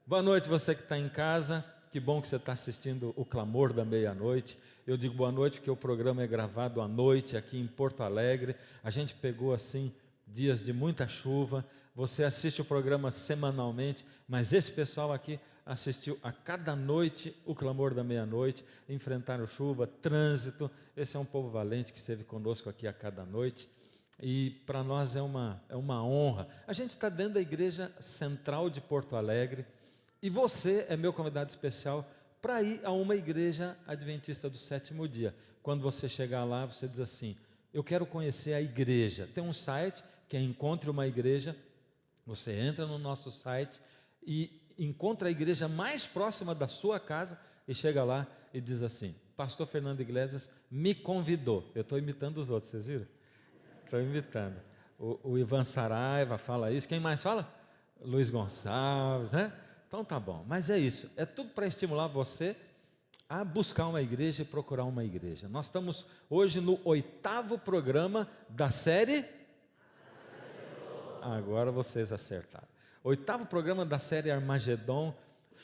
Boa noite você que está em casa, que bom que você está assistindo o Clamor da Meia-Noite. Eu digo boa noite porque o programa é gravado à noite aqui em Porto Alegre. A gente pegou assim dias de muita chuva, você assiste o programa semanalmente, mas esse pessoal aqui assistiu a cada noite o Clamor da Meia-Noite, enfrentaram chuva, trânsito. Esse é um povo valente que esteve conosco aqui a cada noite. E para nós é uma honra. A gente está dentro da Igreja Central de Porto Alegre, e você é meu convidado especial para ir a uma igreja adventista do sétimo dia. Quando você chegar lá, você diz assim: eu quero conhecer a igreja. Tem um site que é Encontre uma Igreja. Você entra no nosso site e encontra a igreja mais próxima da sua casa e chega lá e diz assim: Pastor Fernando Iglesias me convidou. Eu estou imitando os outros, vocês viram? Estou imitando. O Ivan Saraiva fala isso. Quem mais fala? Luiz Gonçalves, né? Então tá bom, mas é isso, é tudo para estimular você a buscar uma igreja e procurar uma igreja. Nós estamos hoje no 8º programa da série... Agora vocês acertaram. 8º programa da série Armagedon.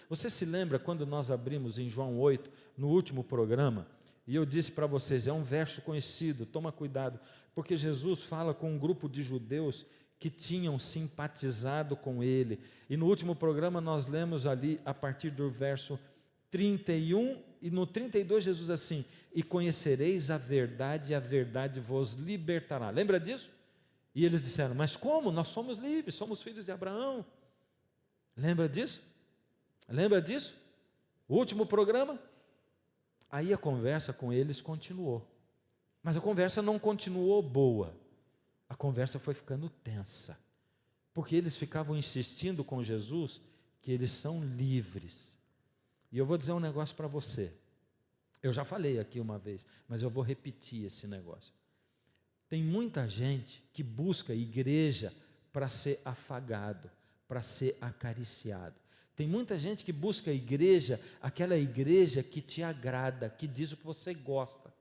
Você se lembra quando nós abrimos em João 8, no último programa, e eu disse para vocês, é um verso conhecido, toma cuidado, porque Jesus fala com um grupo de judeus que tinham simpatizado com ele, e no último programa nós lemos ali a partir do verso 31, e no 32 Jesus assim: e conhecereis a verdade, e a verdade vos libertará. Lembra disso? E eles disseram: mas como? Nós somos livres, somos filhos de Abraão. Lembra disso? Lembra disso? O último programa? Aí a conversa com eles continuou, mas a conversa não continuou boa. A conversa foi ficando tensa, porque eles ficavam insistindo com Jesus que eles são livres. E eu vou dizer um negócio para você, eu já falei aqui uma vez, mas eu vou repetir esse negócio. Tem muita gente que busca igreja para ser afagado, para ser acariciado. Tem muita gente que busca igreja, aquela igreja que te agrada, que diz o que você gosta.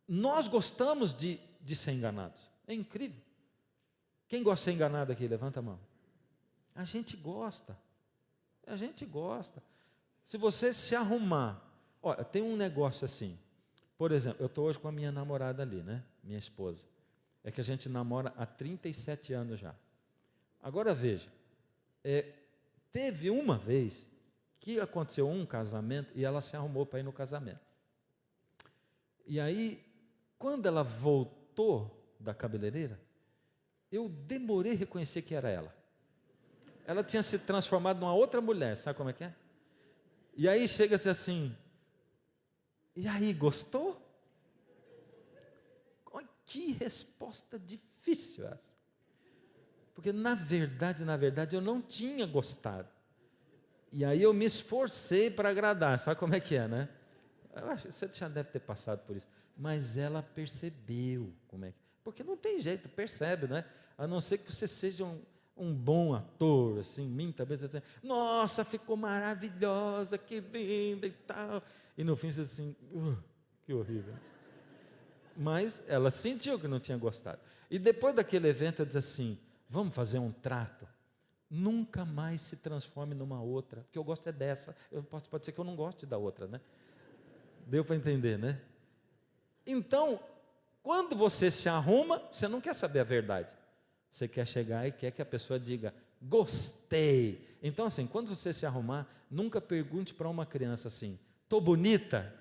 Nós gostamos de ser enganados. É incrível. Quem gosta de ser enganado aqui? Levanta a mão. A gente gosta. A gente gosta. Se você se arrumar. Olha, tem um negócio assim. Por exemplo, eu estou hoje com a minha namorada ali, né? Minha esposa. É que a gente namora há 37 anos já. Agora veja. Teve uma vez que aconteceu um casamento e ela se arrumou para ir no casamento. E aí, quando ela voltou da cabeleireira, eu demorei a reconhecer que era ela. Ela tinha se transformado numa outra mulher, sabe como é que é? E aí chega-se assim: e aí, gostou? Que resposta difícil essa. Porque na verdade eu não tinha gostado. E aí eu me esforcei para agradar, sabe como é que é, né? Eu acho que você já deve ter passado por isso. Mas ela percebeu como é que... Porque não tem jeito, percebe, né? A não ser que você seja um bom ator, assim, minta, talvez você diz: nossa, ficou maravilhosa, que linda e tal. E no fim você diz assim: que horrível. Mas ela sentiu que não tinha gostado. E depois daquele evento eu disse assim: vamos fazer um trato? Nunca mais se transforme numa outra, porque eu gosto é dessa. Pode ser que eu não goste da outra, né? Deu para entender, né? Então, quando você se arruma, você não quer saber a verdade. Você quer chegar e quer que a pessoa diga: gostei. Então assim, quando você se arrumar, nunca pergunte para uma criança assim: tô bonita?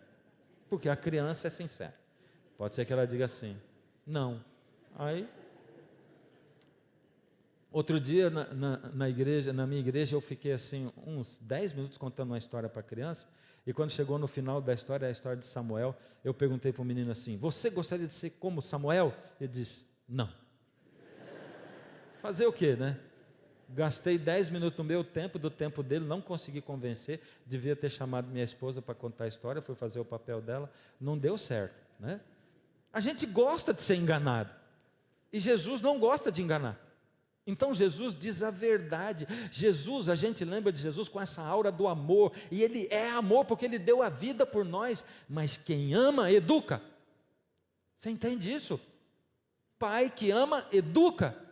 Porque a criança é sincera. Pode ser que ela diga assim: não. Aí, outro dia na minha igreja, eu fiquei assim uns 10 minutos contando uma história para a criança, e quando chegou no final da história, a história de Samuel, eu perguntei para o menino assim: você gostaria de ser como Samuel? Ele disse: não. Fazer o quê, né? Gastei 10 minutos do meu tempo, do tempo dele, não consegui convencer, devia ter chamado minha esposa para contar a história, fui fazer o papel dela, não deu certo, né? A gente gosta de ser enganado, e Jesus não gosta de enganar. Então Jesus diz a verdade. Jesus, a gente lembra de Jesus com essa aura do amor, e Ele é amor porque Ele deu a vida por nós, mas quem ama, educa. Você entende isso? Pai que ama, educa.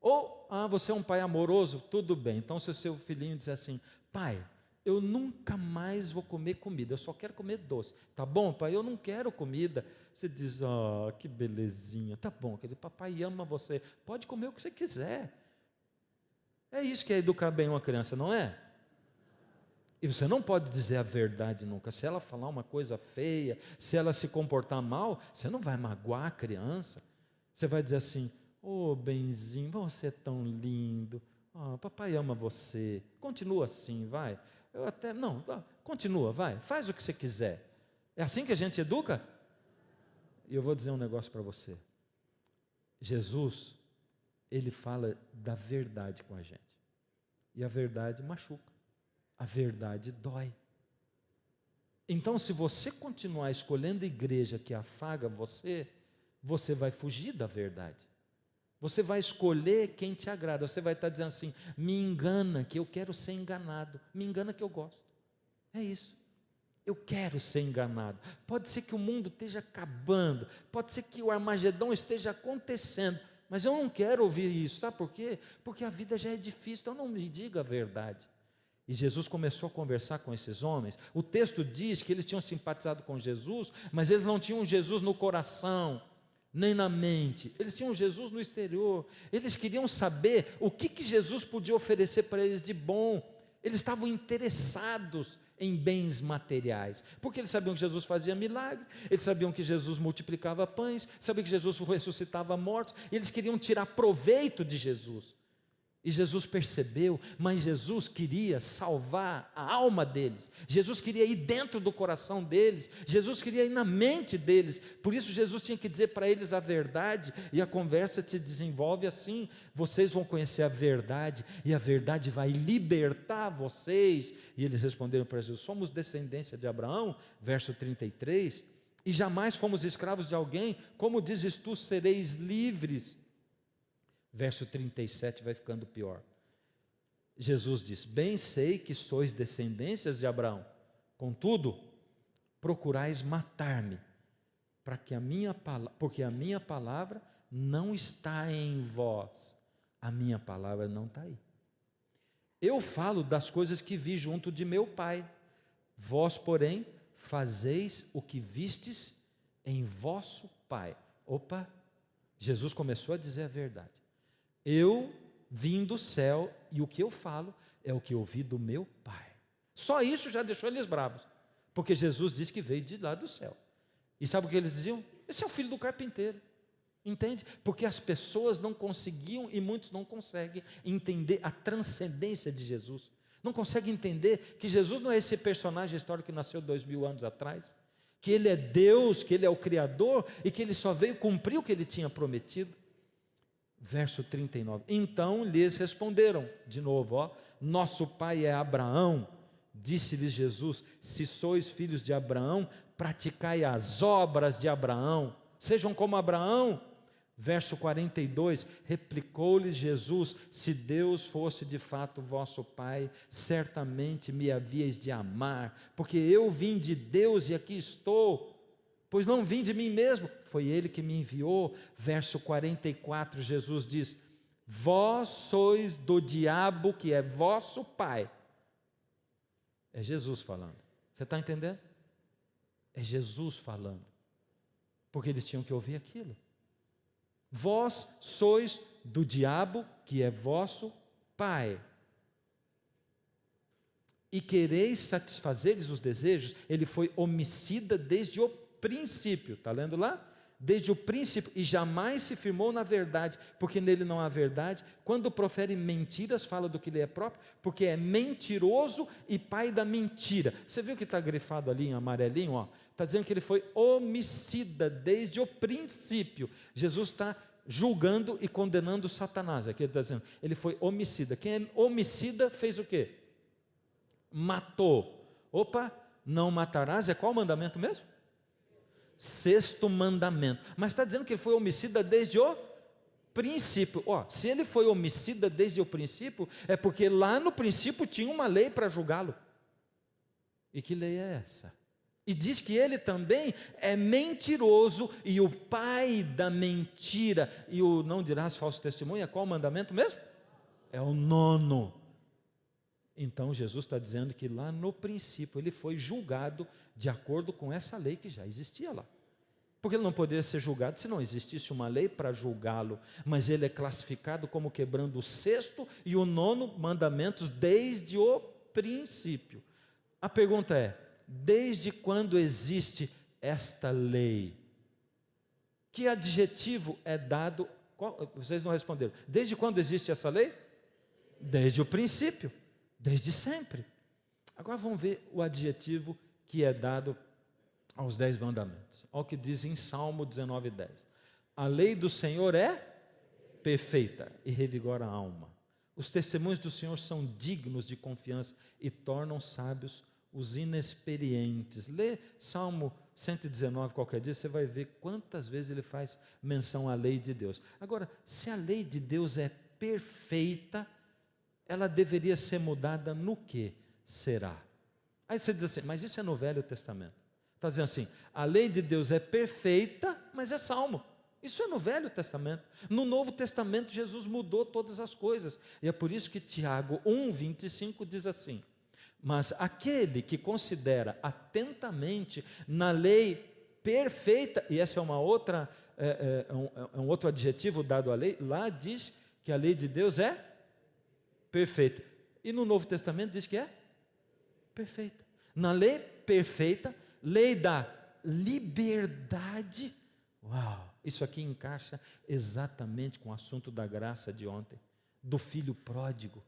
Ou Ah, você é um pai amoroso? Tudo bem. Então, se o seu filhinho disser assim: pai, eu nunca mais vou comer comida, eu só quero comer doce. Tá bom, pai? Eu não quero comida. Você diz: ó, que belezinha. Tá bom, querido, papai ama você. Pode comer o que você quiser. É isso que é educar bem uma criança, não é? E você não pode dizer a verdade nunca. Se ela falar uma coisa feia, se ela se comportar mal, você não vai magoar a criança. Você vai dizer assim: ô benzinho, você é tão lindo. Oh, papai ama você. Continua assim, vai. Não, continua, vai. Faz o que você quiser. É assim que a gente educa? E eu vou dizer um negócio para você. Jesus, ele fala da verdade com a gente. E a verdade machuca. A verdade dói. Então, se você continuar escolhendo a igreja que afaga você, você vai fugir da verdade. Você vai escolher quem te agrada. Você vai estar dizendo assim: me engana que eu quero ser enganado. Me engana que eu gosto. É isso. Eu quero ser enganado. Pode ser que o mundo esteja acabando. Pode ser que o Armagedon esteja acontecendo. Mas eu não quero ouvir isso. Sabe por quê? Porque a vida já é difícil. Então não me diga a verdade. E Jesus começou a conversar com esses homens. O texto diz que eles tinham simpatizado com Jesus, mas eles não tinham Jesus no coração, nem na mente. Eles tinham Jesus no exterior. Eles queriam saber o que Jesus podia oferecer para eles de bom. Eles estavam interessados em bens materiais, porque eles sabiam que Jesus fazia milagre, eles sabiam que Jesus multiplicava pães, sabiam que Jesus ressuscitava mortos, e eles queriam tirar proveito de Jesus. E Jesus percebeu, mas Jesus queria salvar a alma deles, Jesus queria ir dentro do coração deles, Jesus queria ir na mente deles, por isso Jesus tinha que dizer para eles a verdade, e a conversa se desenvolve assim: vocês vão conhecer a verdade, e a verdade vai libertar vocês. E eles responderam para Jesus: somos descendência de Abraão, verso 33, e jamais fomos escravos de alguém, como dizes tu, sereis livres? Verso 37 vai ficando pior. Jesus diz: bem sei que sois descendências de Abraão, contudo, procurais matar-me, porque a minha palavra não está em vós. A minha palavra não está aí. Eu falo das coisas que vi junto de meu Pai. Vós, porém, fazeis o que vistes em vosso pai. Opa, Jesus começou a dizer a verdade. Eu vim do céu e o que eu falo é o que eu vi do meu Pai. Só isso já deixou eles bravos, porque Jesus disse que veio de lá do céu. E sabe o que eles diziam? Esse é o filho do carpinteiro. Entende? Porque as pessoas não conseguiam, e muitos não conseguem entender a transcendência de Jesus. Não conseguem entender que Jesus não é esse personagem histórico que nasceu 2000 anos atrás, que Ele é Deus, que Ele é o Criador e que Ele só veio cumprir o que Ele tinha prometido. Verso 39, então lhes responderam, de novo, nosso pai é Abraão. Disse-lhes Jesus: se sois filhos de Abraão, praticai as obras de Abraão, sejam como Abraão. Verso 42, replicou-lhes Jesus: se Deus fosse de fato vosso Pai, certamente me havíeis de amar, porque eu vim de Deus e aqui estou. Pois não vim de mim mesmo, foi Ele que me enviou. Verso 44, Jesus diz: vós sois do diabo, que é vosso pai. É Jesus falando. Você está entendendo? É Jesus falando. Porque eles tinham que ouvir aquilo. Vós sois do diabo, que é vosso pai. E quereis satisfazer-lhes os desejos. Ele foi homicida desde o princípio, está lendo lá? Desde o princípio, e jamais se firmou na verdade, porque nele não há verdade. Quando profere mentiras, fala do que lhe é próprio, porque é mentiroso e pai da mentira. Você viu que está grifado ali em amarelinho? Está dizendo que ele foi homicida desde o princípio. Jesus está julgando e condenando Satanás. Aqui ele está dizendo, ele foi homicida. Quem é homicida fez o quê? Matou. Opa, não matarás, é qual mandamento mesmo? Sexto mandamento. Mas está dizendo que ele foi homicida desde o princípio. Se ele foi homicida desde o princípio, é porque lá no princípio tinha uma lei para julgá-lo. E que lei é essa? E diz que ele também é mentiroso e o pai da mentira. E o não dirás falso testemunho, é qual mandamento mesmo? é o nono. Então Jesus está dizendo que lá no princípio ele foi julgado de acordo com essa lei que já existia lá. Porque ele não poderia ser julgado se não existisse uma lei para julgá-lo, mas ele é classificado como quebrando o sexto e o nono mandamentos desde o princípio. A pergunta é: desde quando existe esta lei? Que adjetivo é dado? Vocês não responderam. Desde quando existe essa lei? Desde o princípio, desde sempre. Agora vamos ver o adjetivo que é dado aos 10 mandamentos. Olha o que diz em Salmo 19:10. A lei do Senhor é perfeita e revigora a alma. Os testemunhos do Senhor são dignos de confiança e tornam sábios os inexperientes. Lê Salmo 119 qualquer dia, você vai ver quantas vezes ele faz menção à lei de Deus. Agora, se a lei de Deus é perfeita, ela deveria ser mudada no que será? Aí você diz assim, mas isso é no Velho Testamento. Está dizendo assim, a lei de Deus é perfeita, mas é salmo. Isso é no Velho Testamento. No Novo Testamento, Jesus mudou todas as coisas. E é por isso que Tiago 1:25 diz assim: mas aquele que considera atentamente na lei perfeita, e essa é uma outra, um outro adjetivo dado à lei, lá diz que a lei de Deus é perfeita. E no Novo Testamento diz que é perfeita. Na lei perfeita, lei da liberdade. Uau! Isso aqui encaixa exatamente com o assunto da graça de ontem, do filho pródigo.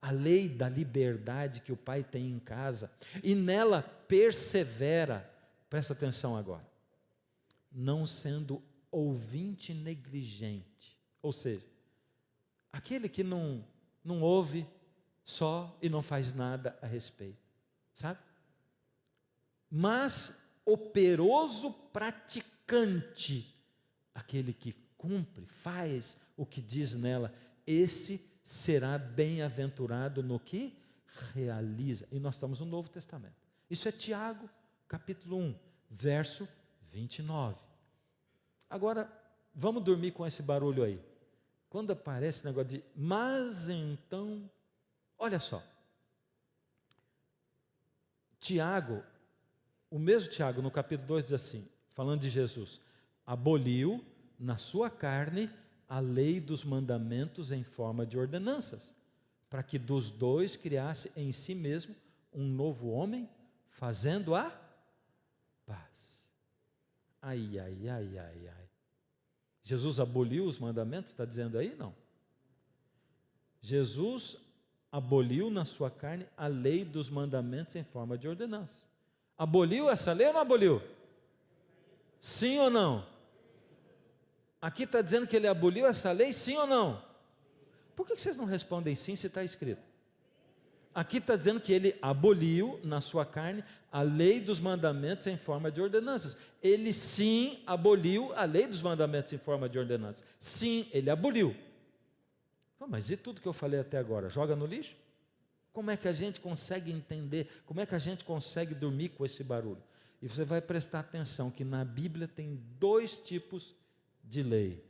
A lei da liberdade que o pai tem em casa, e nela persevera, presta atenção agora, não sendo ouvinte negligente, ou seja, aquele que não ouve só e não faz nada a respeito, sabe? Mas operoso praticante, aquele que cumpre, faz o que diz nela, esse será bem-aventurado no que realiza. E nós estamos no Novo Testamento. Isso é Tiago, capítulo 1, verso 29. Agora, vamos dormir com esse barulho aí. Quando aparece esse negócio de, mas então, olha só. Tiago, o mesmo Tiago, no capítulo 2, diz assim, falando de Jesus, aboliu na sua carne a lei dos mandamentos em forma de ordenanças, para que dos dois criasse em si mesmo um novo homem, fazendo a paz. Ai, ai, ai, ai, ai. Jesus aboliu os mandamentos, está dizendo aí? Não. Jesus aboliu na sua carne a lei dos mandamentos em forma de ordenança. Aboliu essa lei ou não aboliu? Sim ou não? Aqui está dizendo que ele aboliu essa lei, sim ou não? Por que vocês não respondem sim se está escrito? Aqui está dizendo que ele aboliu na sua carne a lei dos mandamentos em forma de ordenanças. Ele sim aboliu a lei dos mandamentos em forma de ordenanças. Sim, ele aboliu. Mas e tudo que eu falei até agora? Joga no lixo? Como é que a gente consegue entender? Como é que a gente consegue dormir com esse barulho? E você vai prestar atenção que na Bíblia tem 2 tipos de lei.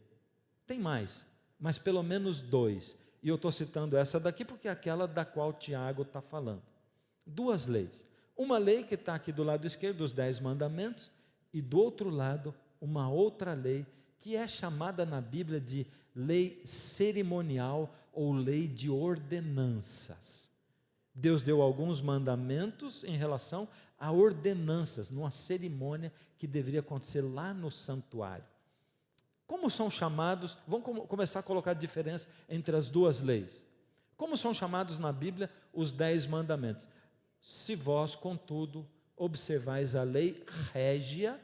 Tem mais, mas pelo menos 2. E eu estou citando essa daqui porque é aquela da qual Tiago está falando. 2 leis. Uma lei que está aqui do lado esquerdo, dos 10 mandamentos, e do outro lado, uma outra lei, que é chamada na Bíblia de lei cerimonial ou lei de ordenanças. Deus deu alguns mandamentos em relação a ordenanças, numa cerimônia que deveria acontecer lá no santuário. Como são chamados, vamos começar a colocar a diferença entre as 2 leis. Como são chamados na Bíblia os 10 mandamentos? Se vós, contudo, observais a lei régia,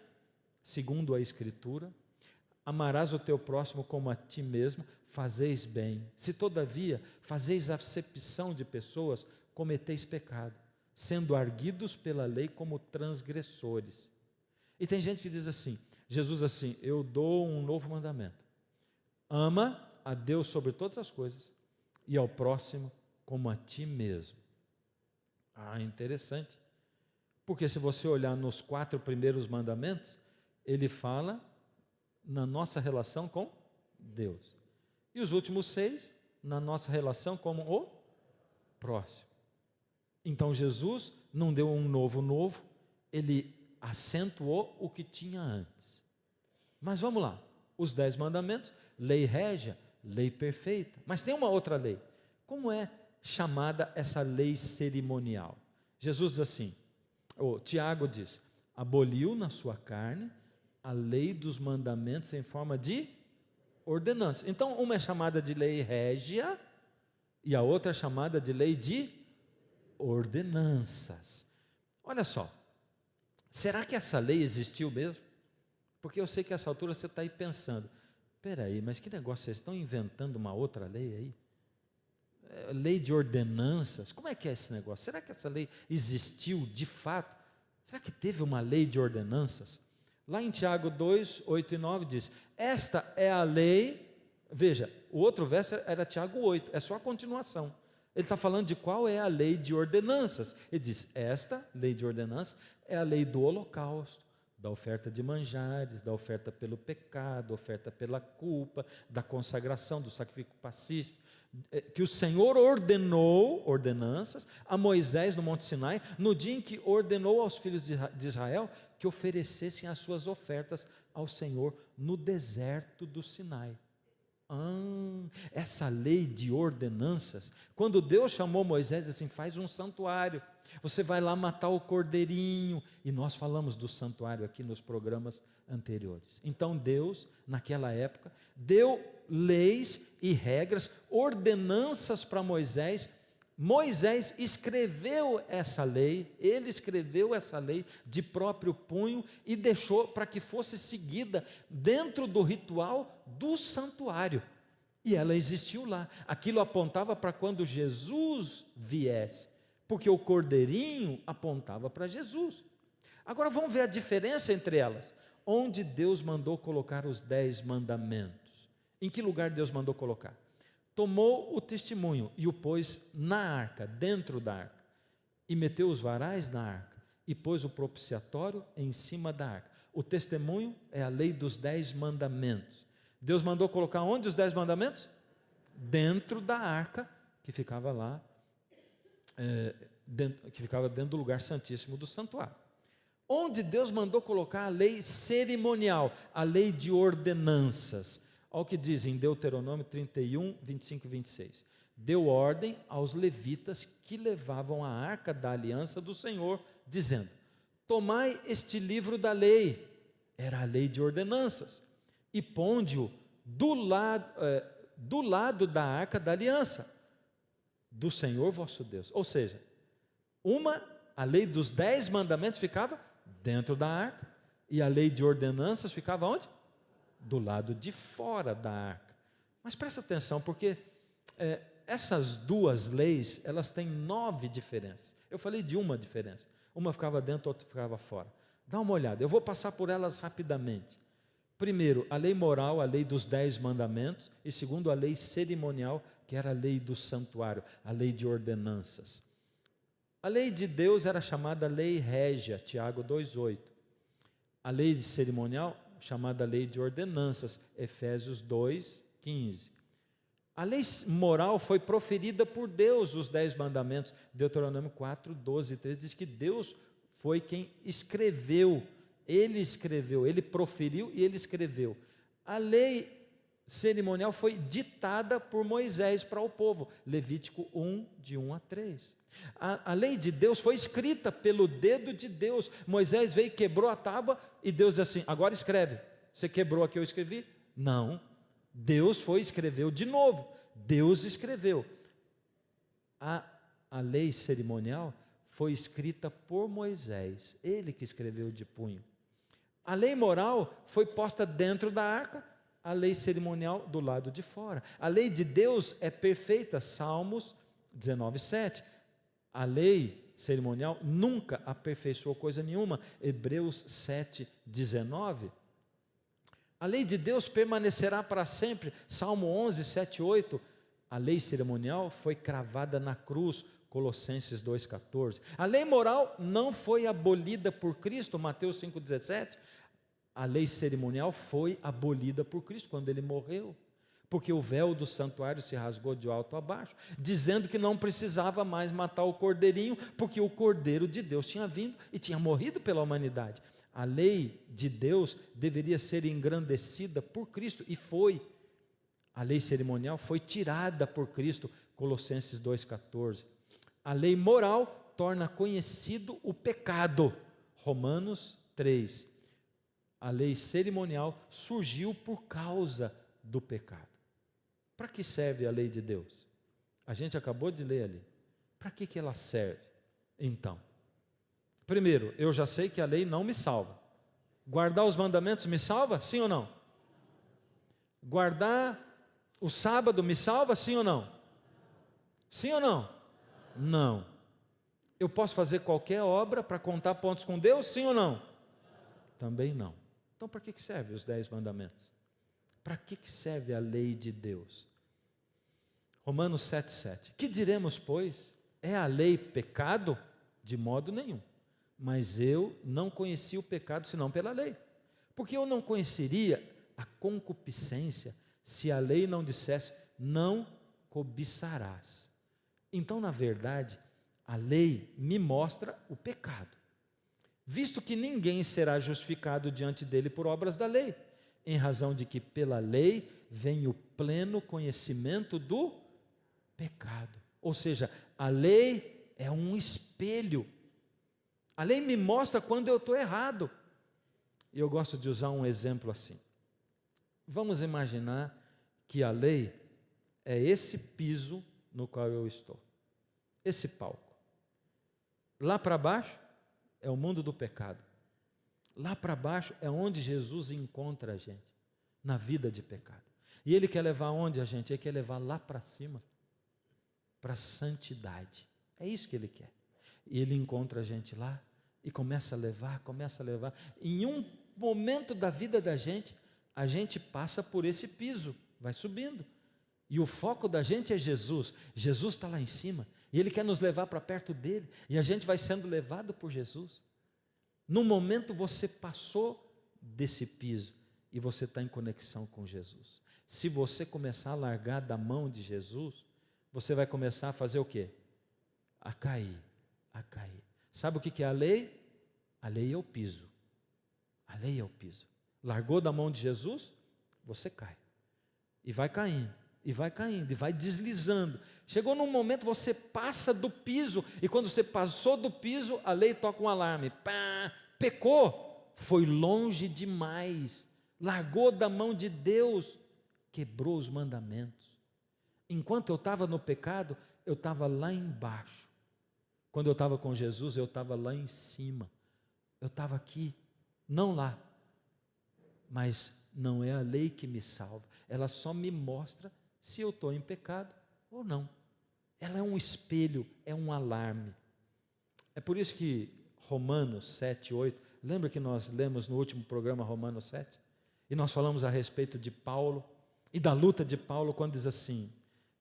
segundo a Escritura, amarás o teu próximo como a ti mesmo, fazeis bem. Se todavia fazeis acepção de pessoas, cometeis pecado, sendo arguidos pela lei como transgressores. E tem gente que diz assim, Jesus assim, eu dou um novo mandamento. Ama a Deus sobre todas as coisas e ao próximo como a ti mesmo. Interessante. Porque se você olhar nos 4 primeiros mandamentos, ele fala na nossa relação com Deus. E os últimos 6, na nossa relação como o próximo. Então Jesus não deu um novo, ele acentuou o que tinha antes. Mas vamos lá, os 10 mandamentos, lei régia, lei perfeita. Mas tem uma outra lei. Como é chamada essa lei cerimonial? Jesus diz assim, Tiago diz, aboliu na sua carne a lei dos mandamentos em forma de ordenança. Então, uma é chamada de lei régia e a outra é chamada de lei de ordenanças. Olha só, será que essa lei existiu mesmo? Porque eu sei que a essa altura você está aí pensando, peraí, mas que negócio, vocês estão inventando uma outra lei aí? Lei de ordenanças, como é que é esse negócio? Será que essa lei existiu de fato? Será que teve uma lei de ordenanças? Lá em Tiago 2, 8 e 9 diz, esta é a lei, veja, o outro verso era Tiago 8, é só a continuação. Ele está falando de qual é a lei de ordenanças. Ele diz, esta lei de ordenanças é a lei do holocausto, da oferta de manjares, da oferta pelo pecado, oferta pela culpa, da consagração, do sacrifício pacífico, que o Senhor ordenou, ordenanças, a Moisés no Monte Sinai, no dia em que ordenou aos filhos de Israel que oferecessem as suas ofertas ao Senhor no deserto do Sinai. Essa lei de ordenanças, quando Deus chamou Moisés assim, faz um santuário, você vai lá matar o cordeirinho, e nós falamos do santuário aqui nos programas anteriores. Então Deus, naquela época, deu leis e regras, ordenanças para Moisés. Moisés escreveu essa lei, ele escreveu essa lei de próprio punho e deixou para que fosse seguida dentro do ritual do santuário. E ela existiu lá. Aquilo apontava para quando Jesus viesse, porque o cordeirinho apontava para Jesus. Agora vamos ver a diferença entre elas. Onde Deus mandou colocar os 10 mandamentos? Em que lugar Deus mandou colocar? Tomou o testemunho e o pôs na arca, dentro da arca, e meteu os varais na arca, e pôs o propiciatório em cima da arca. O testemunho é a lei dos 10 mandamentos. Deus mandou colocar onde os 10 mandamentos? Dentro da arca, que ficava lá, que ficava dentro do lugar santíssimo do santuário. Onde Deus mandou colocar a lei cerimonial, a lei de ordenanças. Olha o que diz em Deuteronômio 31, 25 e 26. Deu ordem aos levitas que levavam a arca da aliança do Senhor, dizendo, tomai este livro da lei, era a lei de ordenanças, e ponde-o do lado da arca da aliança, do Senhor vosso Deus. Ou seja, a lei dos 10 mandamentos ficava dentro da arca, e a lei de ordenanças ficava onde? Do lado de fora da arca. Mas presta atenção, porque essas duas leis, elas têm 9 diferenças. Eu falei de uma diferença. Uma ficava dentro, outra ficava fora. Dá uma olhada, eu vou passar por elas rapidamente. Primeiro, a lei moral, a lei dos 10 mandamentos. E segundo, a lei cerimonial, que era a lei do santuário, a lei de ordenanças. A lei de Deus era chamada lei régia, Tiago 2,8. A lei cerimonial, chamada lei de ordenanças, Efésios 2,15. A lei moral foi proferida por Deus, os 10 mandamentos, Deuteronômio 4, 12 e 13, diz que Deus foi quem escreveu, ele proferiu e ele escreveu. A lei cerimonial foi ditada por Moisés para o povo, Levítico 1, de 1 a 3. A lei de Deus foi escrita pelo dedo de Deus. Moisés veio, quebrou a tábua e Deus disse assim, agora escreve. Você quebrou a que eu escrevi? Não. Deus foi e escreveu de novo. Deus escreveu. A lei cerimonial foi escrita por Moisés, ele que escreveu de punho. A lei moral foi posta dentro da arca, a lei cerimonial do lado de fora. A lei de Deus é perfeita, Salmos 19, 7. A lei cerimonial nunca aperfeiçoou coisa nenhuma, Hebreus 7, 19. A lei de Deus permanecerá para sempre, Salmo 11, 7, 8. A lei cerimonial foi cravada na cruz, Colossenses 2,14. A lei moral não foi abolida por Cristo, Mateus 5,17. A lei cerimonial foi abolida por Cristo quando ele morreu. porque o véu do santuário se rasgou de alto a baixo, dizendo que não precisava mais matar o cordeirinho, porque o Cordeiro de Deus tinha vindo e tinha morrido pela humanidade. A lei de Deus deveria ser engrandecida por Cristo, e foi. A lei cerimonial foi tirada por Cristo, Colossenses 2,14. A lei moral torna conhecido o pecado, Romanos 3. A lei cerimonial surgiu por causa do pecado. Para que serve a lei de Deus? A gente acabou de ler ali. Para que ela serve? Então, primeiro, eu já sei que a lei não me salva. Guardar os mandamentos me salva? Sim ou não? Guardar o sábado me salva? Sim ou não? Sim ou não? Não. Eu posso fazer qualquer obra para contar pontos com Deus? Sim ou não? Também não. Então, para que servem os 10 mandamentos? Para que serve a lei de Deus? Romanos 7,7. Que diremos, pois? É a lei pecado? De modo nenhum. Mas eu não conheci o pecado senão pela lei. Porque eu não conheceria a concupiscência se a lei não dissesse, não cobiçarás. Então, na verdade, a lei me mostra o pecado. Visto que ninguém será justificado diante dele por obras da lei, em razão de que pela lei vem o pleno conhecimento do pecado. Ou seja, a lei é um espelho. A lei me mostra quando eu estou errado. E eu gosto de usar um exemplo assim. Vamos imaginar que a lei é esse piso no qual eu estou. Esse palco. Lá para baixo é o mundo do pecado. Lá para baixo é onde Jesus encontra a gente, na vida de pecado. E Ele quer levar onde a gente? Ele quer levar lá para cima, para a santidade. É isso que Ele quer. E Ele encontra a gente lá e começa a levar. Em um momento da vida da gente, a gente passa por esse piso, vai subindo. E o foco da gente é Jesus. Jesus está lá em cima e Ele quer nos levar para perto dEle. E a gente vai sendo levado por Jesus. No momento você passou desse piso e você está em conexão com Jesus. Se você começar a largar da mão de Jesus, você vai começar a fazer o quê? A cair. Sabe o que é a lei? A lei é o piso. A lei é o piso. Largou da mão de Jesus, você cai. E vai caindo, e vai deslizando. Chegou num momento, você passa do piso, e quando você passou do piso, a lei toca um alarme. Pá, pecou, foi longe demais, largou da mão de Deus, quebrou os mandamentos. Enquanto eu estava no pecado, eu estava lá embaixo. Quando eu estava com Jesus, eu estava lá em cima. Eu estava aqui, não lá. Mas não é a lei que me salva, ela só me mostra se eu estou em pecado ou não. Ela é um espelho, é um alarme. É por isso que Romanos 7, 8, lembra que nós lemos no último programa Romanos 7? E nós falamos a respeito de Paulo e da luta de Paulo quando diz assim,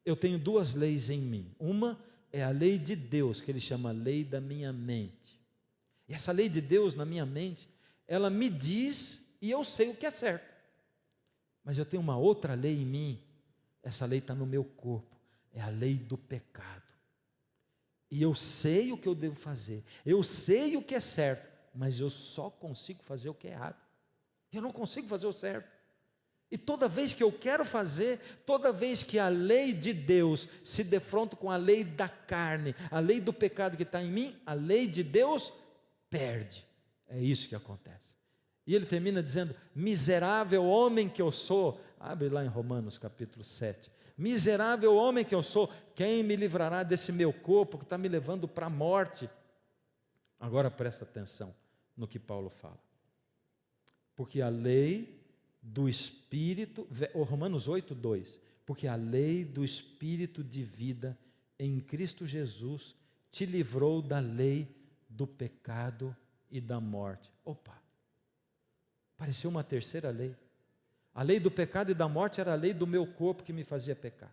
eu tenho 2 leis em mim, uma é a lei de Deus, que ele chama lei da minha mente. E essa lei de Deus na minha mente, ela me diz e eu sei o que é certo. Mas eu tenho uma outra lei em mim, essa lei está no meu corpo, é a lei do pecado. E eu sei o que eu devo fazer, eu sei o que é certo, mas eu só consigo fazer o que é errado. Eu não consigo fazer o certo. E toda vez que eu quero fazer, toda vez que a lei de Deus se defronta com a lei da carne, a lei do pecado que está em mim, a lei de Deus perde. É isso que acontece. E ele termina dizendo, miserável homem que eu sou, abre lá em Romanos capítulo 7, miserável homem que eu sou, quem me livrará desse meu corpo que está me levando para a morte? Agora presta atenção no que Paulo fala, porque a lei do Espírito, Romanos 8, 2, porque a lei do Espírito de vida em Cristo Jesus te livrou da lei do pecado e da morte. Opa! Pareceu uma terceira lei. A lei do pecado e da morte era a lei do meu corpo que me fazia pecar.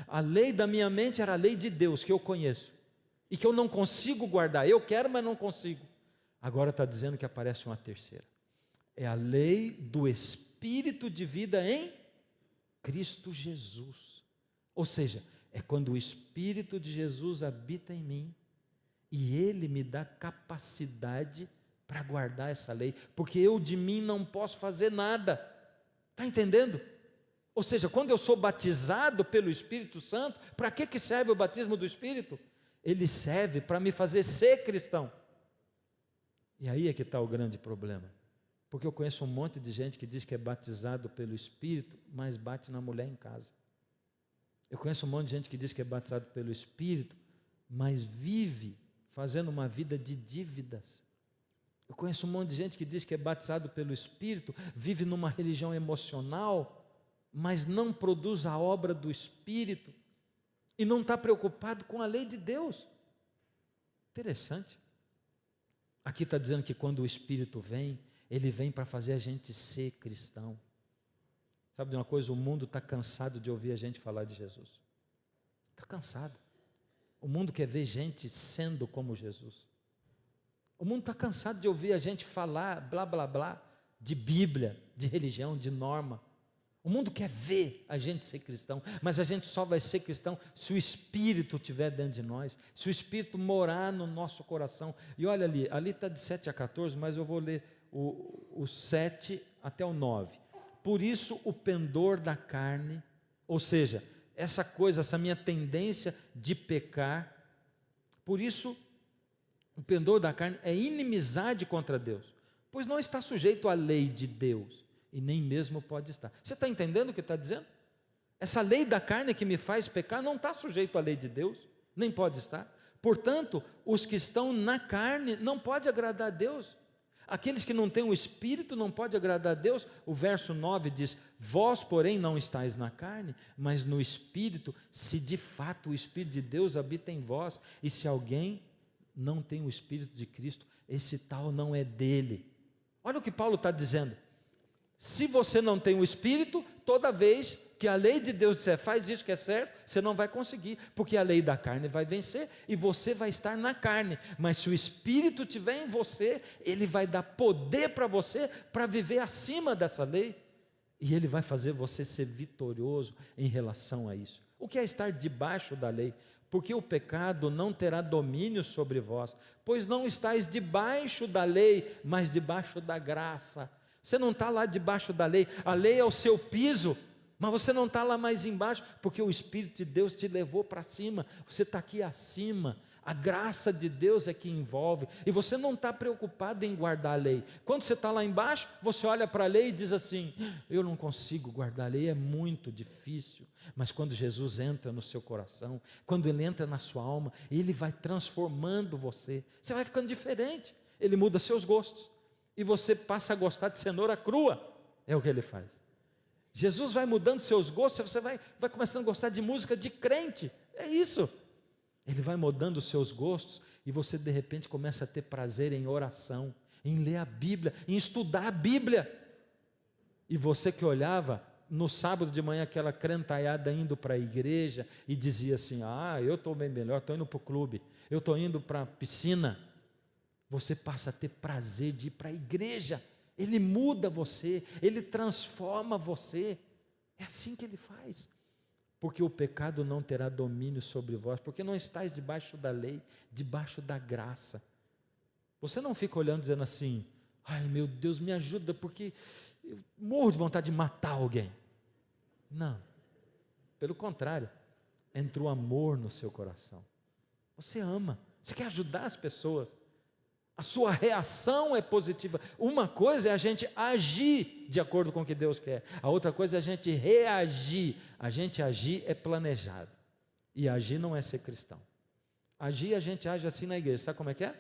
A lei da minha mente era a lei de Deus que eu conheço e que eu não consigo guardar. Eu quero, mas não consigo. Agora está dizendo que aparece uma terceira. É a lei do Espírito de vida em Cristo Jesus. Ou seja, é quando o Espírito de Jesus habita em mim e Ele me dá capacidade para guardar essa lei, porque eu de mim não posso fazer nada. Está entendendo? Ou seja, quando eu sou batizado pelo Espírito Santo, para que serve o batismo do Espírito? Ele serve para me fazer ser cristão. E aí é que está o grande problema, porque eu conheço um monte de gente que diz que é batizado pelo Espírito, mas bate na mulher em casa. Eu conheço um monte de gente que diz que é batizado pelo Espírito, mas vive fazendo uma vida de dívidas. Eu conheço um monte de gente que diz que é batizado pelo Espírito, vive numa religião emocional, mas não produz a obra do Espírito, e não está preocupado com a lei de Deus. Interessante. Aqui está dizendo que quando o Espírito vem, ele vem para fazer a gente ser cristão. Sabe de uma coisa? O mundo está cansado de ouvir a gente falar de Jesus. Está cansado. O mundo quer ver gente sendo como Jesus. O mundo está cansado de ouvir a gente falar blá blá blá de Bíblia, de religião, de norma. O mundo quer ver a gente ser cristão, mas a gente só vai ser cristão se o Espírito estiver dentro de nós, se o Espírito morar no nosso coração. E olha ali está de 7 a 14, mas eu vou ler o 7 até o 9. Por isso o pendor da carne, ou seja, essa coisa, essa minha tendência de pecar, por isso o pendor da carne é inimizade contra Deus, pois não está sujeito à lei de Deus, e nem mesmo pode estar. Você está entendendo o que está dizendo? Essa lei da carne que me faz pecar não está sujeito à lei de Deus, nem pode estar. Portanto, os que estão na carne não podem agradar a Deus. Aqueles que não têm o Espírito não podem agradar a Deus. O verso 9 diz: vós, porém, não estáis na carne, mas no Espírito, se de fato o Espírito de Deus habita em vós. E se alguém não tem o Espírito de Cristo, esse tal não é dele. Olha o que Paulo está dizendo. Se você não tem o Espírito, toda vez que a lei de Deus disser, faz isso que é certo, você não vai conseguir, porque a lei da carne vai vencer, e você vai estar na carne, mas se o Espírito estiver em você, ele vai dar poder para você, para viver acima dessa lei, e ele vai fazer você ser vitorioso em relação a isso. O que é estar debaixo da lei? Porque o pecado não terá domínio sobre vós, pois não estáis debaixo da lei, mas debaixo da graça. Você não está lá debaixo da lei, a lei é o seu piso, mas você não está lá mais embaixo, porque o Espírito de Deus te levou para cima, você está aqui acima, a graça de Deus é que envolve, e você não está preocupado em guardar a lei. Quando você está lá embaixo, você olha para a lei e diz assim, eu não consigo guardar a lei, é muito difícil. Mas quando Jesus entra no seu coração, quando Ele entra na sua alma, Ele vai transformando você vai ficando diferente, Ele muda seus gostos, e você passa a gostar de cenoura crua, é o que Ele faz. Jesus vai mudando seus gostos, você vai começando a gostar de música de crente, é isso. Ele vai mudando os seus gostos, e você de repente começa a ter prazer em oração, em ler a Bíblia, em estudar a Bíblia. E você que olhava no sábado de manhã aquela crentaiada indo para a igreja, e dizia assim, eu estou bem melhor, estou indo para o clube, eu estou indo para a piscina, você passa a ter prazer de ir para a igreja. Ele muda você, Ele transforma você, é assim que Ele faz, porque o pecado não terá domínio sobre vós, porque não estáis debaixo da lei, debaixo da graça. Você não fica olhando dizendo assim, ai meu Deus, me ajuda, porque eu morro de vontade de matar alguém. Não, pelo contrário, entra o amor no seu coração, você ama, você quer ajudar as pessoas, a sua reação é positiva. Uma coisa é a gente agir de acordo com o que Deus quer, a outra coisa é a gente reagir. A gente agir é planejado, e agir não é ser cristão. Agir, a gente age assim na igreja, sabe como é que é?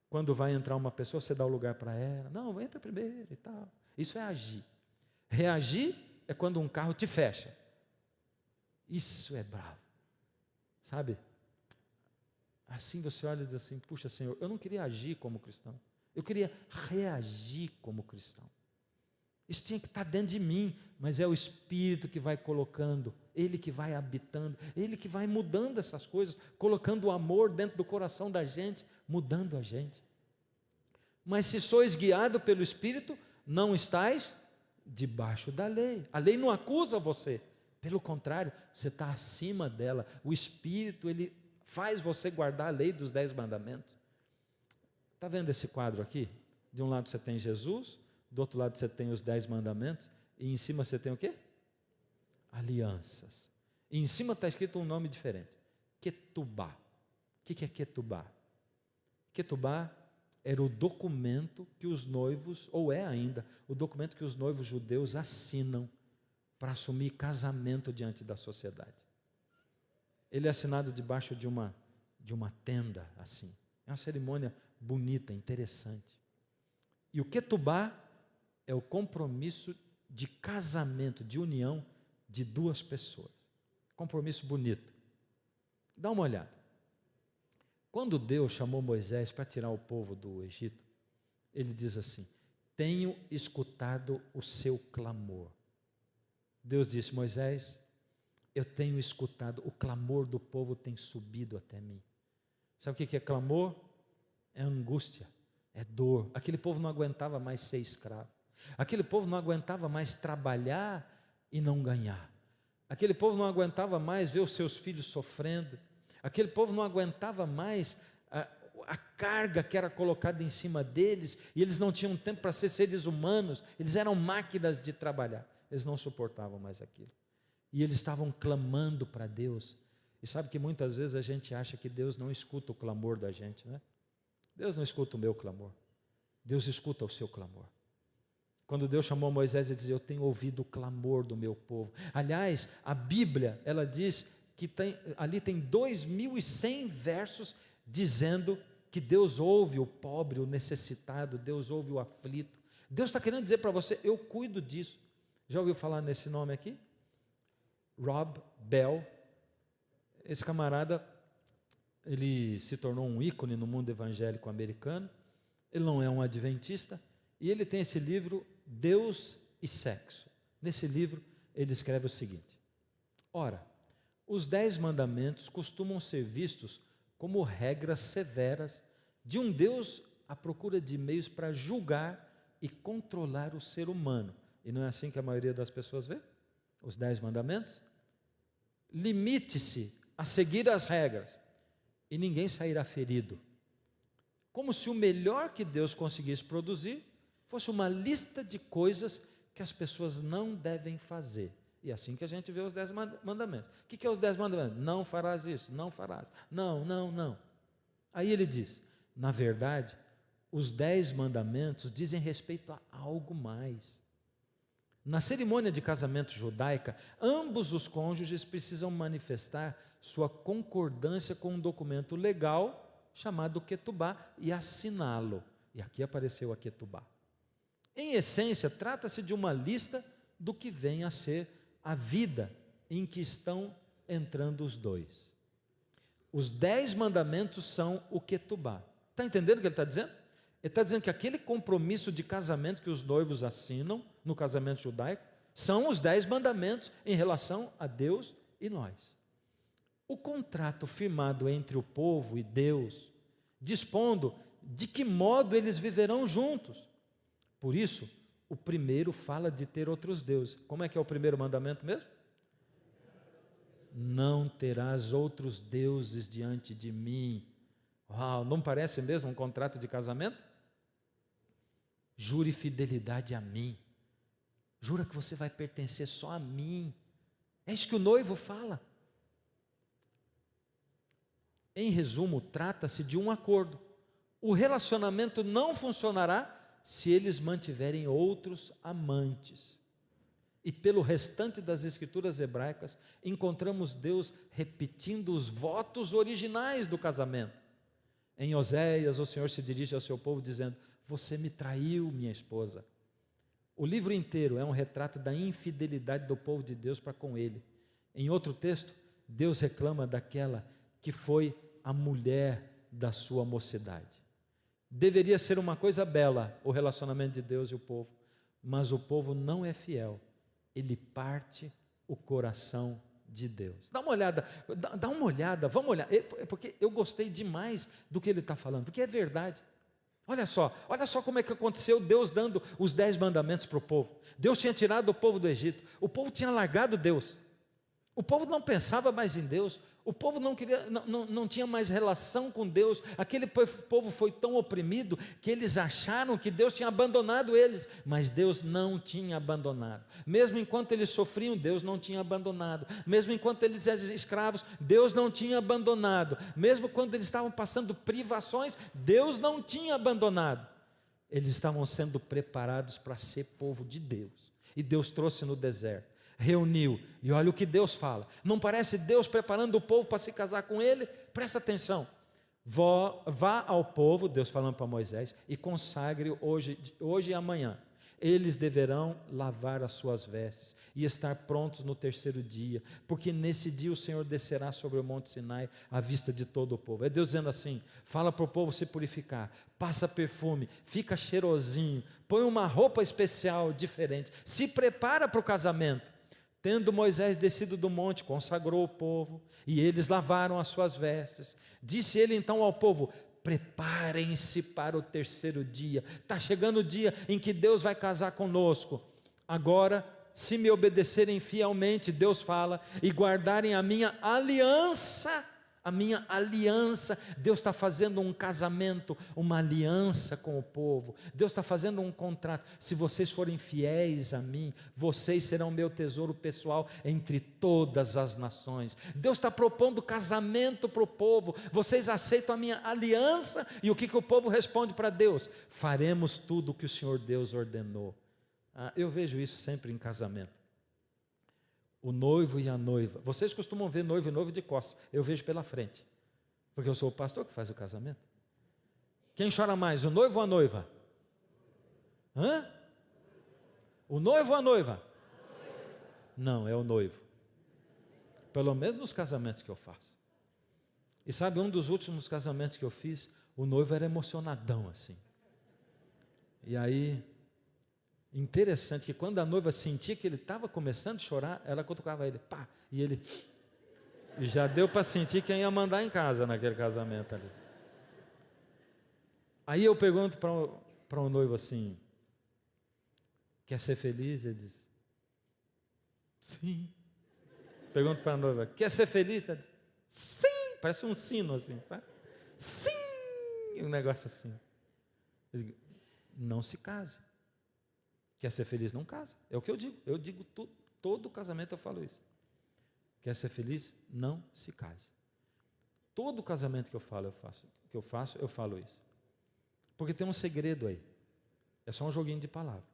Quando vai entrar uma pessoa, você dá o lugar para ela, não, entra primeiro e tal, isso é agir. Reagir é quando um carro te fecha, isso é bravo, sabe? Assim você olha e diz assim, puxa Senhor, eu não queria agir como cristão, eu queria reagir como cristão. Isso tinha que estar dentro de mim, mas é o Espírito que vai colocando, Ele que vai habitando, Ele que vai mudando essas coisas, colocando o amor dentro do coração da gente, mudando a gente. Mas se sois guiado pelo Espírito, não estáis debaixo da lei. A lei não acusa você. Pelo contrário, você está acima dela. O Espírito, ele faz você guardar a lei dos 10 mandamentos. Está vendo esse quadro aqui? De um lado você tem Jesus, do outro lado você tem os 10 mandamentos, e em cima você tem o quê? Alianças. E em cima está escrito um nome diferente. Ketubá. O que é Ketubá? Ketubá era o documento que os noivos, ou é ainda, o documento que os noivos judeus assinam para assumir casamento diante da sociedade. Ele é assinado debaixo de uma tenda, assim. É uma cerimônia bonita, interessante. E o Ketubá é o compromisso de casamento, de união de duas pessoas. Compromisso bonito. Dá uma olhada. Quando Deus chamou Moisés para tirar o povo do Egito, ele diz assim: tenho escutado o seu clamor. Deus disse: Moisés, eu tenho escutado, o clamor do povo tem subido até mim. Sabe o que é clamor? É angústia, é dor. Aquele povo não aguentava mais ser escravo. Aquele povo não aguentava mais trabalhar e não ganhar. Aquele povo não aguentava mais ver os seus filhos sofrendo. Aquele povo não aguentava mais a carga que era colocada em cima deles, e eles não tinham tempo para ser seres humanos, eles eram máquinas de trabalhar. Eles não suportavam mais aquilo. E eles estavam clamando para Deus. E sabe que muitas vezes a gente acha que Deus não escuta o clamor da gente, né? Deus não escuta o meu clamor. Deus escuta o seu clamor. Quando Deus chamou Moisés, ele dizia: eu tenho ouvido o clamor do meu povo. Aliás, a Bíblia, ela diz que ali tem 2.100 versos dizendo que Deus ouve o pobre, o necessitado, Deus ouve o aflito. Deus está querendo dizer para você: eu cuido disso. Já ouviu falar nesse nome aqui? Rob Bell. Esse camarada, ele se tornou um ícone no mundo evangélico americano. Ele não é um adventista, e ele tem esse livro, Deus e Sexo. Nesse livro, ele escreve o seguinte: ora, os 10 mandamentos costumam ser vistos como regras severas de um Deus à procura de meios para julgar e controlar o ser humano. E não é assim que a maioria das pessoas vê? Os 10 mandamentos? Limite-se a seguir as regras e ninguém sairá ferido. Como se o melhor que Deus conseguisse produzir fosse uma lista de coisas que as pessoas não devem fazer. E é assim que a gente vê os 10 mandamentos. O que é os 10 mandamentos? Não farás isso, não farás. Não, não, não. Aí ele diz: na verdade, os 10 mandamentos dizem respeito a algo mais. Na cerimônia de casamento judaica, ambos os cônjuges precisam manifestar sua concordância com um documento legal chamado Ketubá e assiná-lo. E aqui apareceu a Ketubá. Em essência, trata-se de uma lista do que vem a ser a vida em que estão entrando os dois. Os 10 mandamentos são o Ketubá. Está entendendo o que ele está dizendo? Ele está dizendo que aquele compromisso de casamento que os noivos assinam no casamento judaico são os 10 mandamentos em relação a Deus e nós. O contrato firmado entre o povo e Deus, dispondo de que modo eles viverão juntos. Por isso, o primeiro fala de ter outros deuses. Como é que é o primeiro mandamento mesmo? Não terás outros deuses diante de mim. Uau, não parece mesmo um contrato de casamento? Jure fidelidade a mim. Jura que você vai pertencer só a mim. É isso que o noivo fala. Em resumo, trata-se de um acordo. O relacionamento não funcionará se eles mantiverem outros amantes. E pelo restante das escrituras hebraicas, encontramos Deus repetindo os votos originais do casamento. Em Oséias, o Senhor se dirige ao seu povo dizendo: você me traiu, minha esposa. O livro inteiro é um retrato da infidelidade do povo de Deus para com ele. Em outro texto, Deus reclama daquela que foi a mulher da sua mocidade. Deveria ser uma coisa bela o relacionamento de Deus e o povo, mas o povo não é fiel. Ele parte o coração de Deus. Dá uma olhada, vamos olhar, porque eu gostei demais do que ele está falando, porque é verdade. Olha só como é que aconteceu Deus dando os 10 mandamentos para o povo. Deus tinha tirado o povo do Egito, o povo tinha largado Deus, o povo não pensava mais em Deus, o povo não tinha mais relação com Deus, aquele povo foi tão oprimido que eles acharam que Deus tinha abandonado eles, mas Deus não tinha abandonado, mesmo enquanto eles sofriam, Deus não tinha abandonado, mesmo enquanto eles eram escravos, Deus não tinha abandonado, mesmo quando eles estavam passando privações, Deus não tinha abandonado, eles estavam sendo preparados para ser povo de Deus, e Deus trouxe no deserto, reuniu, e olha o que Deus fala, não parece Deus preparando o povo para se casar com ele? Presta atenção, vá ao povo, Deus falando para Moisés, e consagre hoje e amanhã, eles deverão lavar as suas vestes, e estar prontos no terceiro dia, porque nesse dia o Senhor descerá sobre o monte Sinai, à vista de todo o povo, é Deus dizendo assim, fala para o povo se purificar, passa perfume, fica cheirosinho, põe uma roupa especial, diferente, se prepara para o casamento. Tendo Moisés descido do monte, consagrou o povo, e eles lavaram as suas vestes. Disse ele então ao povo, preparem-se para o terceiro dia, está chegando o dia em que Deus vai casar conosco. Agora, se me obedecerem fielmente, Deus fala, e guardarem a minha aliança, Deus está fazendo um casamento, uma aliança com o povo, Deus está fazendo um contrato, se vocês forem fiéis a mim, vocês serão meu tesouro pessoal entre todas as nações, Deus está propondo casamento para o povo, vocês aceitam a minha aliança, e o que o povo responde para Deus? Faremos tudo o que o Senhor Deus ordenou. Eu vejo isso sempre em casamento, o noivo e a noiva, vocês costumam ver noivo e noivo de costas, eu vejo pela frente, porque eu sou o pastor que faz o casamento. Quem chora mais, o noivo ou a noiva? O noivo ou a noiva? Não, é o noivo, pelo menos nos casamentos que eu faço. E sabe, um dos últimos casamentos que eu fiz, o noivo era emocionadão assim, e aí, interessante que quando a noiva sentia que ele estava começando a chorar, ela cutucava ele, pá, e ele, e já deu para sentir quem ia mandar em casa naquele casamento ali. Aí eu pergunto para um noivo assim, quer ser feliz? Ele diz, sim. Pergunto para a noiva, quer ser feliz? Ela diz, sim, parece um sino assim, sabe? Sim, um negócio assim. Eu digo, não se case. Quer ser feliz? Não casa. É o que eu digo todo casamento eu falo isso. Quer ser feliz? Não se case. Todo casamento que eu faço, eu falo isso. Porque tem um segredo aí. É só um joguinho de palavras.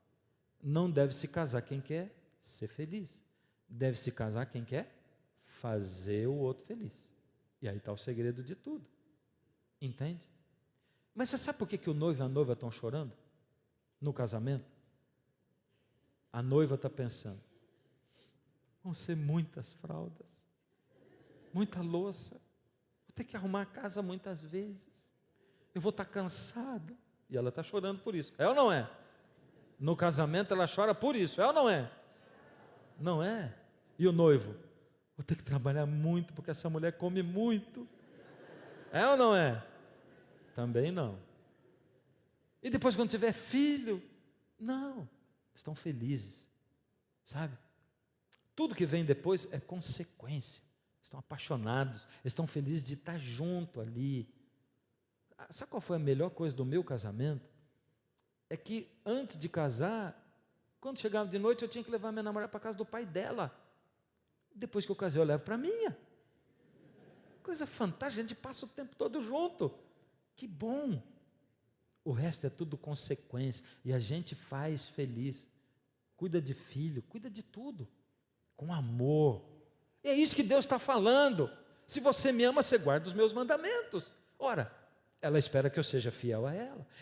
Não deve se casar quem quer ser feliz. Deve se casar quem quer fazer o outro feliz. E aí está o segredo de tudo. Entende? Mas você sabe por que o noivo e a noiva estão chorando no casamento? A noiva está pensando, vão ser muitas fraldas, muita louça, vou ter que arrumar a casa muitas vezes, eu vou estar cansada, e ela está chorando por isso, é ou não é? No casamento ela chora por isso, é ou não é? Não é? E o noivo, vou ter que trabalhar muito, porque essa mulher come muito, é ou não é? Também não. E depois quando tiver filho, não. Estão felizes, sabe? Tudo que vem depois é consequência. Estão apaixonados, estão felizes de estar junto ali. Sabe qual foi a melhor coisa do meu casamento? É que antes de casar, quando chegava de noite, eu tinha que levar minha namorada para a casa do pai dela. Depois que eu casei, eu levo para a minha. Coisa fantástica, a gente passa o tempo todo junto. Que bom! O resto é tudo consequência, e a gente faz feliz, cuida de filho, cuida de tudo, com amor, e é isso que Deus está falando, se você me ama, você guarda os meus mandamentos. Ora, ela espera que eu seja fiel a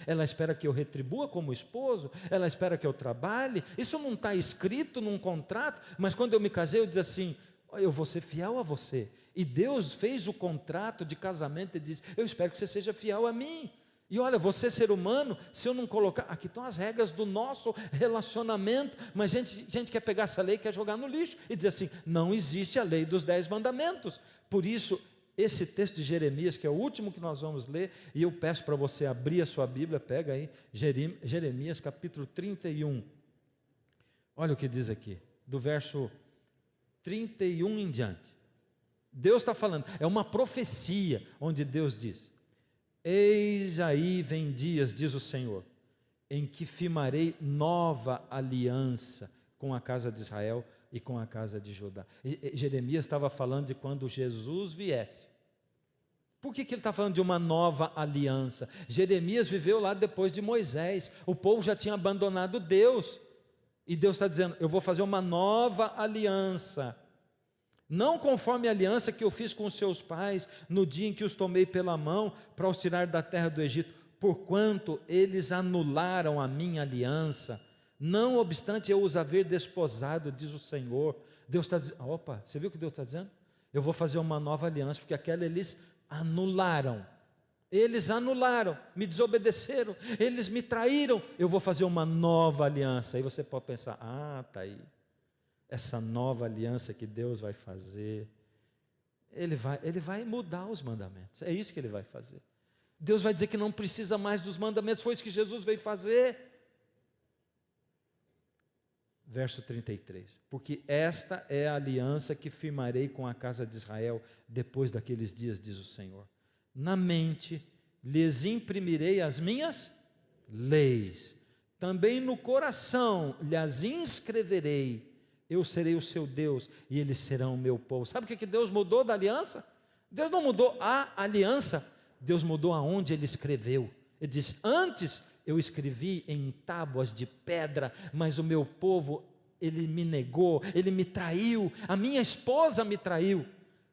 ela espera que eu retribua como esposo, ela espera que eu trabalhe, isso não está escrito num contrato, mas quando eu me casei eu disse assim, eu vou ser fiel a você, e Deus fez o contrato de casamento e disse, eu espero que você seja fiel a mim. E olha, você ser humano, se eu não colocar, aqui estão as regras do nosso relacionamento, mas gente quer pegar essa lei e quer jogar no lixo, e dizer assim, não existe a lei dos 10 mandamentos, por isso, esse texto de Jeremias, que é o último que nós vamos ler, e eu peço para você abrir a sua Bíblia, pega aí, Jeremias capítulo 31. Olha o que diz aqui, do verso 31 em diante. Deus está falando, é uma profecia, onde Deus diz: eis aí vem dias, diz o Senhor, em que firmarei nova aliança com a casa de Israel e com a casa de Judá. Jeremias estava falando de quando Jesus viesse. Por que ele está falando de uma nova aliança? Jeremias viveu lá depois de Moisés, o povo já tinha abandonado Deus, e Deus está dizendo: eu vou fazer uma nova aliança, não conforme a aliança que eu fiz com os seus pais, no dia em que os tomei pela mão, para os tirar da terra do Egito, porquanto eles anularam a minha aliança, não obstante eu os haver desposado, diz o Senhor. Deus está dizendo, opa, você viu o que Deus está dizendo? Eu vou fazer uma nova aliança, porque aquela eles anularam, me desobedeceram, eles me traíram, eu vou fazer uma nova aliança. Aí você pode pensar, está aí, essa nova aliança que Deus vai fazer, Ele vai mudar os mandamentos, é isso que Ele vai fazer. Deus vai dizer que não precisa mais dos mandamentos, foi isso que Jesus veio fazer. Verso 33, porque esta é a aliança que firmarei com a casa de Israel depois daqueles dias, diz o Senhor. Na mente lhes imprimirei as minhas leis, também no coração lhes inscreverei, eu serei o seu Deus e eles serão o meu povo. Sabe o que Deus mudou da aliança? Deus não mudou a aliança, Deus mudou aonde Ele escreveu. Ele diz, antes eu escrevi em tábuas de pedra, mas o meu povo, ele me negou, ele me traiu, a minha esposa me traiu.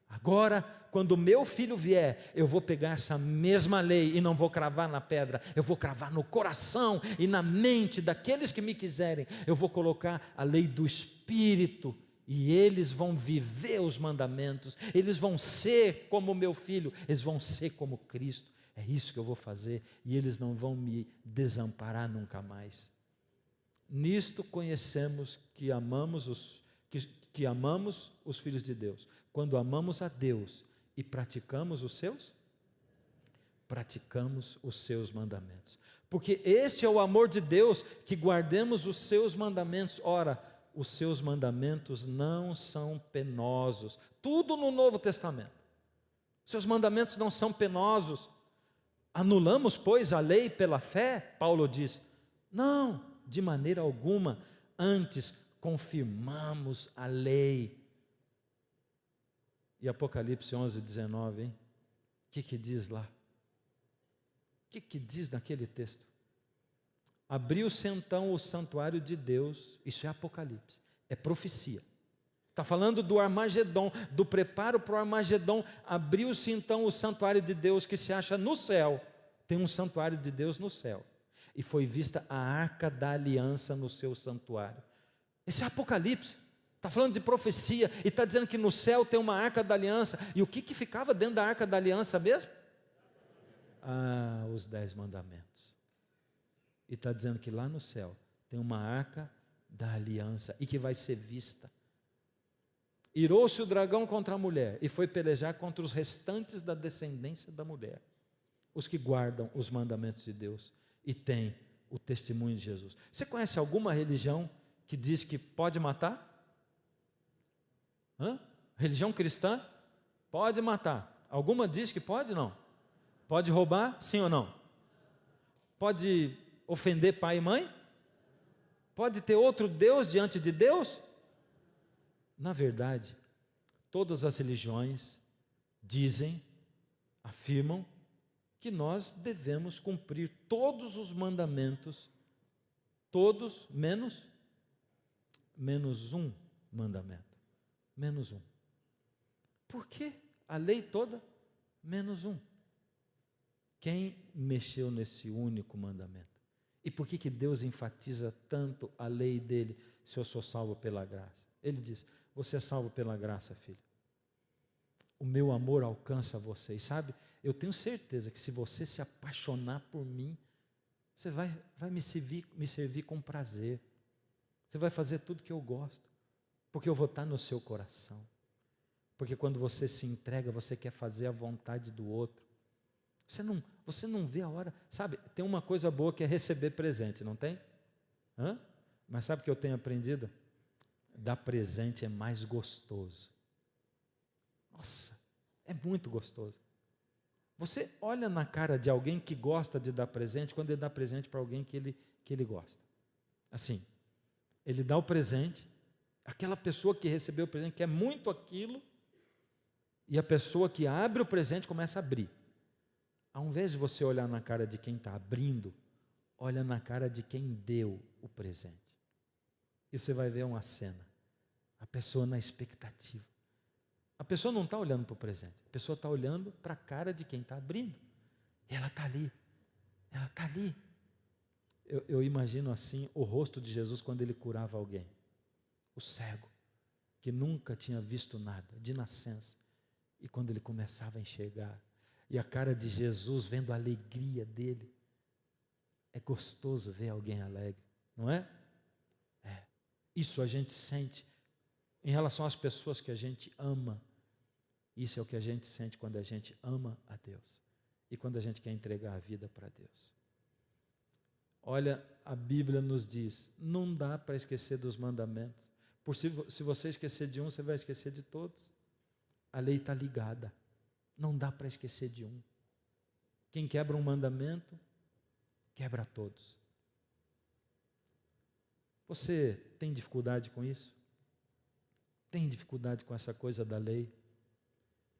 Agora, quando o meu filho vier, eu vou pegar essa mesma lei e não vou cravar na pedra, eu vou cravar no coração e na mente daqueles que me quiserem. Eu vou colocar a lei do Espírito e eles vão viver os mandamentos, eles vão ser como o meu filho, eles vão ser como Cristo. É isso que eu vou fazer e eles não vão me desamparar nunca mais. Nisto conhecemos que amamos os filhos de Deus, quando amamos a Deus e praticamos os seus mandamentos. Porque este é o amor de Deus, que guardemos os seus mandamentos. Ora, os seus mandamentos não são penosos. Tudo no Novo Testamento. Seus mandamentos não são penosos. Anulamos, pois, a lei pela fé? Paulo diz, não, de maneira alguma, antes confirmamos a lei. E Apocalipse 11, 19, hein? O que diz lá? O que diz naquele texto? Abriu-se então o santuário de Deus, isso é Apocalipse, é profecia. Está falando do Armagedon, do preparo para o Armagedon. Abriu-se então o santuário de Deus que se acha no céu. Tem um santuário de Deus no céu. E foi vista a arca da aliança no seu santuário. Esse é Apocalipse. Está falando de profecia e está dizendo que no céu tem uma arca da aliança. E o que ficava dentro da arca da aliança mesmo? Os 10 mandamentos. E está dizendo que lá no céu tem uma arca da aliança e que vai ser vista. Irou-se o dragão contra a mulher e foi pelejar contra os restantes da descendência da mulher, os que guardam os mandamentos de Deus e têm o testemunho de Jesus. Você conhece alguma religião que diz que pode matar? Religião cristã? Pode matar. Alguma diz que pode? Não. Pode roubar? Sim ou não? Pode ofender pai e mãe? Pode ter outro Deus diante de Deus? Na verdade, todas as religiões dizem, afirmam, que nós devemos cumprir todos os mandamentos, todos, menos um mandamento, menos um. Por quê? A lei toda, menos um. Quem mexeu nesse único mandamento? E por que Deus enfatiza tanto a lei dele, se eu sou salvo pela graça? Ele diz, você é salvo pela graça, filho. O meu amor alcança você. E sabe, eu tenho certeza que se você se apaixonar por mim, você vai me servir com prazer. Você vai fazer tudo que eu gosto, porque eu vou estar no seu coração. Porque quando você se entrega, você quer fazer a vontade do outro. Você não vê a hora. Sabe, tem uma coisa boa que é receber presente, não tem? Hã? Mas sabe o que eu tenho aprendido? Dar presente é mais gostoso. Nossa, é muito gostoso. Você olha na cara de alguém que gosta de dar presente, quando ele dá presente para alguém que ele gosta. Assim, ele dá o presente, aquela pessoa que recebeu o presente quer muito aquilo, e a pessoa que abre o presente começa a abrir. Ao invés de você olhar na cara de quem está abrindo, olha na cara de quem deu o presente. E você vai ver uma cena, a pessoa na expectativa. A pessoa não está olhando para o presente, a pessoa está olhando para a cara de quem está abrindo. E ela está ali, ela está ali. Eu imagino assim o rosto de Jesus quando ele curava alguém. O cego, que nunca tinha visto nada, de nascença. E quando ele começava a enxergar, e a cara de Jesus vendo a alegria dele. É gostoso ver alguém alegre, não é? É. Isso a gente sente em relação às pessoas que a gente ama. Isso é o que a gente sente quando a gente ama a Deus e quando a gente quer entregar a vida para Deus. Olha, a Bíblia nos diz, não dá para esquecer dos mandamentos. Se você esquecer de um, você vai esquecer de todos. A lei está ligada, não dá para esquecer de um. Quem quebra um mandamento, quebra todos. Você tem dificuldade com isso? Tem dificuldade com essa coisa da lei?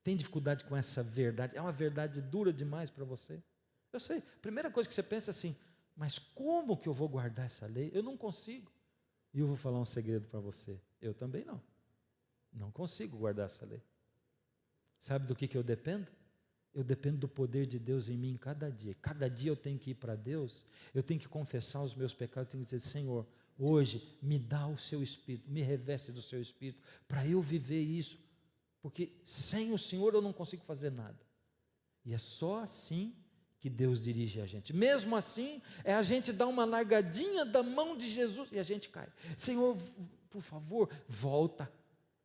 Tem dificuldade com essa verdade? É uma verdade dura demais para você? Eu sei, a primeira coisa que você pensa é assim, mas como que eu vou guardar essa lei? Eu não consigo. E eu vou falar um segredo para você, eu também não. Não consigo guardar essa lei. Sabe do que eu dependo? Eu dependo do poder de Deus em mim cada dia. Cada dia eu tenho que ir para Deus, eu tenho que confessar os meus pecados, eu tenho que dizer, Senhor, hoje me dá o seu Espírito, me reveste do seu Espírito, para eu viver isso, porque sem o Senhor eu não consigo fazer nada. E é só assim que Deus dirige a gente. Mesmo assim, é a gente dar uma largadinha da mão de Jesus e a gente cai. Senhor, por favor, volta.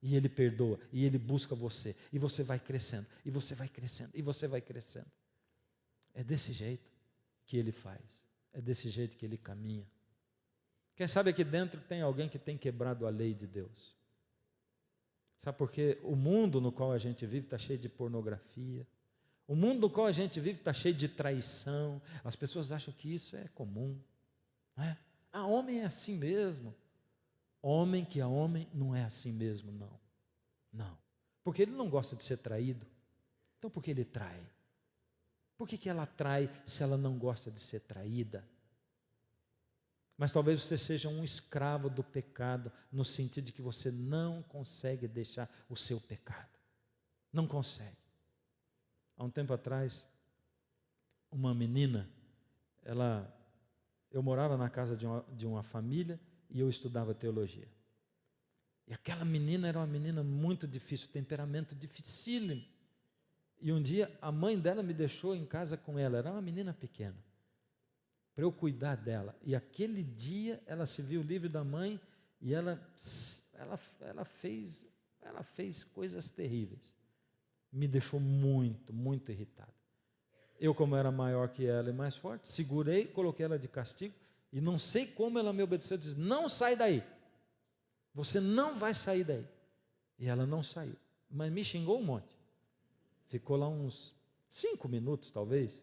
E Ele perdoa, e Ele busca você, e você vai crescendo, e você vai crescendo, e você vai crescendo. É desse jeito que Ele faz, é desse jeito que Ele caminha. Quem sabe aqui dentro tem alguém que tem quebrado a lei de Deus. Sabe por quê? O mundo no qual a gente vive está cheio de pornografia, o mundo no qual a gente vive está cheio de traição, as pessoas acham que isso é comum, não é? Ah, homem é assim mesmo. Homem que é homem não é assim mesmo, não. Não. Porque ele não gosta de ser traído. Então por que ele trai? Por que ela trai se ela não gosta de ser traída? Mas talvez você seja um escravo do pecado, no sentido de que você não consegue deixar o seu pecado. Não consegue. Há um tempo atrás, uma menina, eu morava na casa de uma família, e eu estudava teologia. E aquela menina era uma menina muito difícil, temperamento dificílimo. E um dia a mãe dela me deixou em casa com ela, era uma menina pequena, para eu cuidar dela. E aquele dia ela se viu livre da mãe e ela fez coisas terríveis. Me deixou muito, muito irritado. Eu, como era maior que ela e mais forte, segurei, coloquei ela de castigo. E não sei como ela me obedeceu, disse, não sai daí, você não vai sair daí. E ela não saiu, mas me xingou um monte. Ficou lá uns 5 minutos talvez,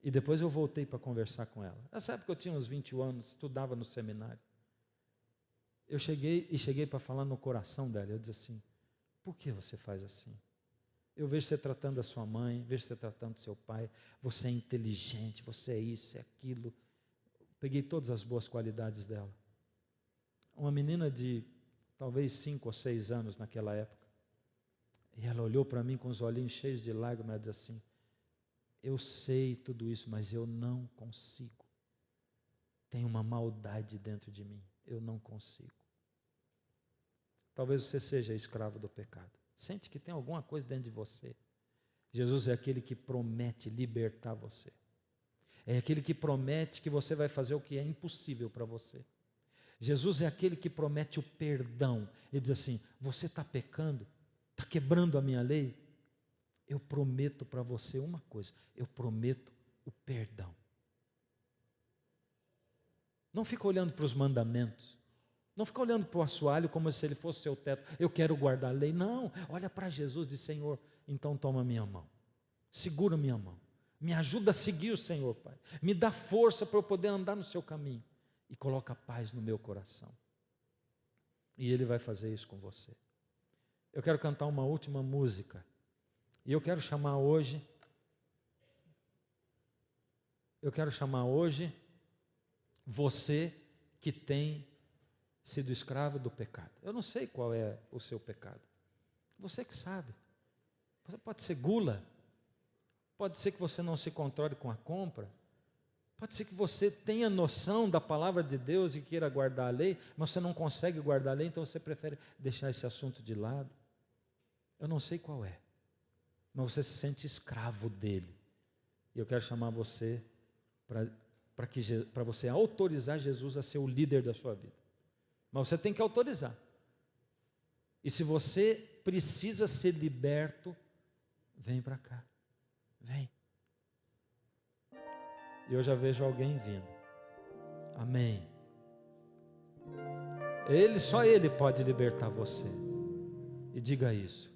e depois eu voltei para conversar com ela. Nessa época eu tinha uns 21 anos, estudava no seminário. Eu cheguei para falar no coração dela, eu disse assim, por que você faz assim? Eu vejo você tratando a sua mãe, vejo você tratando o seu pai, você é inteligente, você é isso, é aquilo. Peguei todas as boas qualidades dela. Uma menina de talvez 5 ou 6 anos naquela época. E ela olhou para mim com os olhinhos cheios de lágrimas e disse assim, eu sei tudo isso, mas eu não consigo. Tem uma maldade dentro de mim, eu não consigo. Talvez você seja escravo do pecado. Sente que tem alguma coisa dentro de você. Jesus é aquele que promete libertar você. É aquele que promete que você vai fazer o que é impossível para você. Jesus é aquele que promete o perdão. Ele diz assim, você está pecando? está quebrando a minha lei, eu prometo para você uma coisa, eu prometo o perdão. Não fica olhando para os mandamentos, não fica olhando para o assoalho como se ele fosse seu teto, eu quero guardar a lei. Não, olha para Jesus e diz: Senhor, então toma minha mão, segura minha mão, me ajuda a seguir o Senhor, Pai, me dá força para eu poder andar no seu caminho, e coloca paz no meu coração, e Ele vai fazer isso com você. Eu quero cantar uma última música, e eu quero chamar hoje você que tem sido escravo do pecado. Eu não sei qual é o seu pecado, você que sabe. Você pode ser gula, pode ser que você não se controle com a compra, pode ser que você tenha noção da palavra de Deus e queira guardar a lei, mas você não consegue guardar a lei, então você prefere deixar esse assunto de lado. Eu não sei qual é, mas você se sente escravo dele, e eu quero chamar você para você autorizar Jesus a ser o líder da sua vida. Mas você tem que autorizar. E se você precisa ser liberto, vem para cá, vem. E eu já vejo alguém vindo. Amém. Só Ele pode libertar você. E diga isso.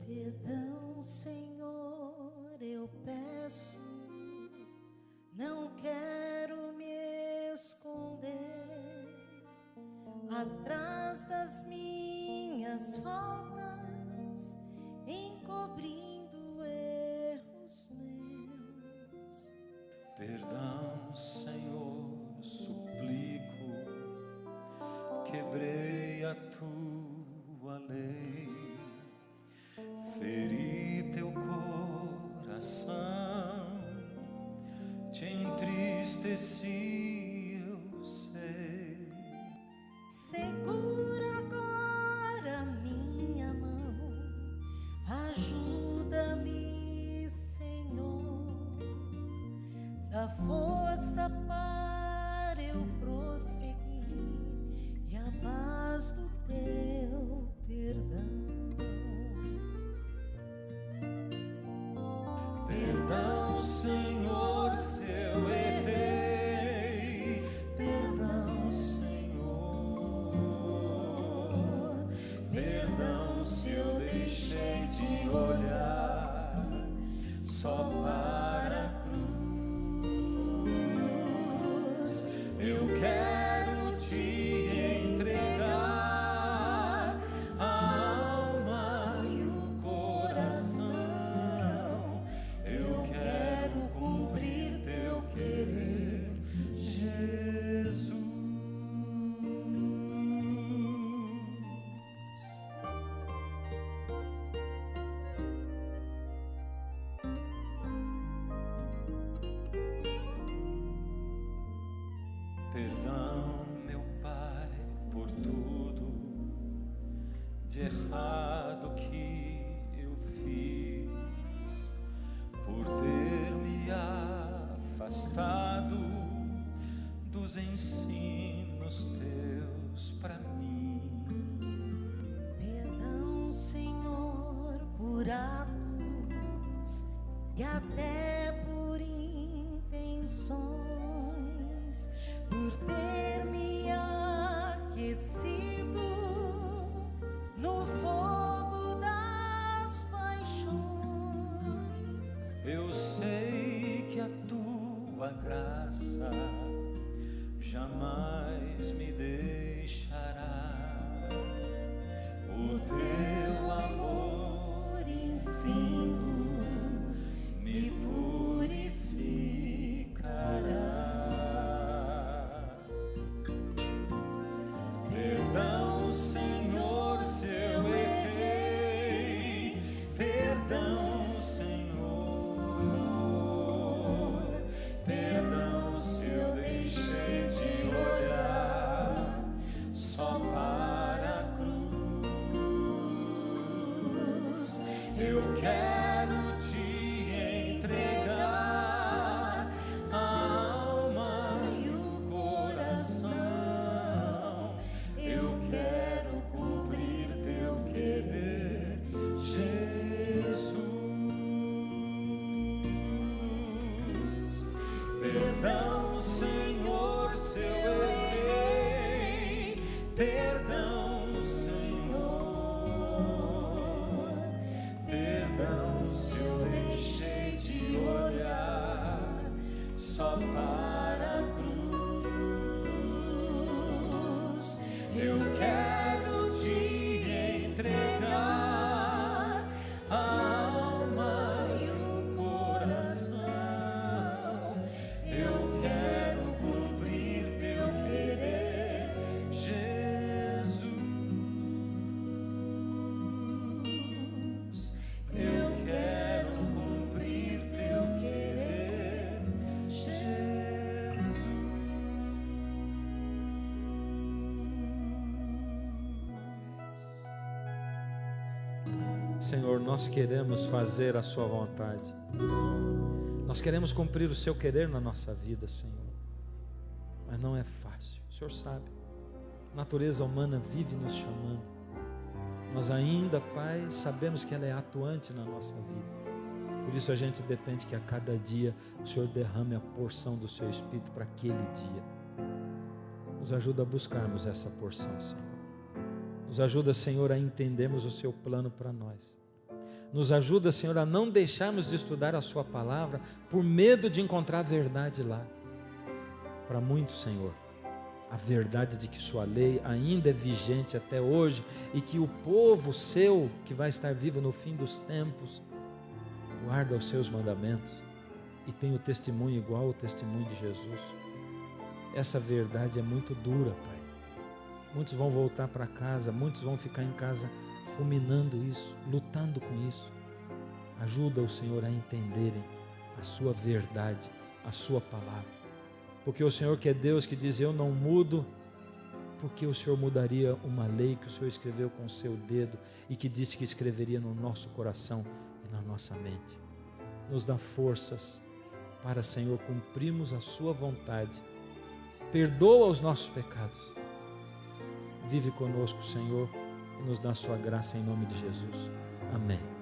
Perdão, Senhor, eu peço. Não quero me esconder atrás das minhas faltas, encobrindo erros meus. Perdão, Senhor, suplico, quebrei a tua lei, feri teu coração, te entristeci, eu sei. Segura agora minha mão, ajuda-me, Senhor, dá força para eu prosseguir e a paz do teu perdão. Perdão, Senhor, se eu errei, perdão, Senhor, perdão se eu deixei de olhar só para a cruz. Eu quero te entregar a alma e o coração. Eu quero cumprir teu querer, Jesus. Perdão, meu Pai, por tudo de errado que eu fiz, por ter me afastado dos ensinos teus para mim. Perdão, Senhor, por atos e até por intenções, por ter me aquecido no fogo das paixões. Eu sei que a tua graça jamais me deixará. O teu amor Infinito me Senhor, nós queremos fazer a sua vontade. Nós queremos cumprir o seu querer na nossa vida, Senhor. Mas não é fácil, o Senhor sabe. A natureza humana vive nos chamando. Nós ainda, Pai, sabemos que ela é atuante na nossa vida. Por isso a gente depende que a cada dia o Senhor derrame a porção do seu Espírito para aquele dia. Nos ajuda a buscarmos essa porção, Senhor. Nos ajuda, Senhor, a entendermos o seu plano para nós. Nos ajuda, Senhor, a não deixarmos de estudar a sua palavra por medo de encontrar a verdade lá. Para muitos, Senhor, a verdade de que sua lei ainda é vigente até hoje e que o povo seu, que vai estar vivo no fim dos tempos, guarda os seus mandamentos e tem o testemunho igual ao testemunho de Jesus. Essa verdade é muito dura, Pai. Muitos vão voltar para casa, muitos vão ficar em casa ruminando isso, lutando com isso. Ajuda o Senhor a entenderem a sua verdade, a sua palavra. Porque o Senhor que é Deus, que diz, eu não mudo, porque o Senhor mudaria uma lei que o Senhor escreveu com o seu dedo e que disse que escreveria no nosso coração e na nossa mente. Nos dá forças para, Senhor, cumprirmos a sua vontade. Perdoa os nossos pecados. Vive conosco, Senhor, e nos dá a sua graça em nome de Jesus. Amém.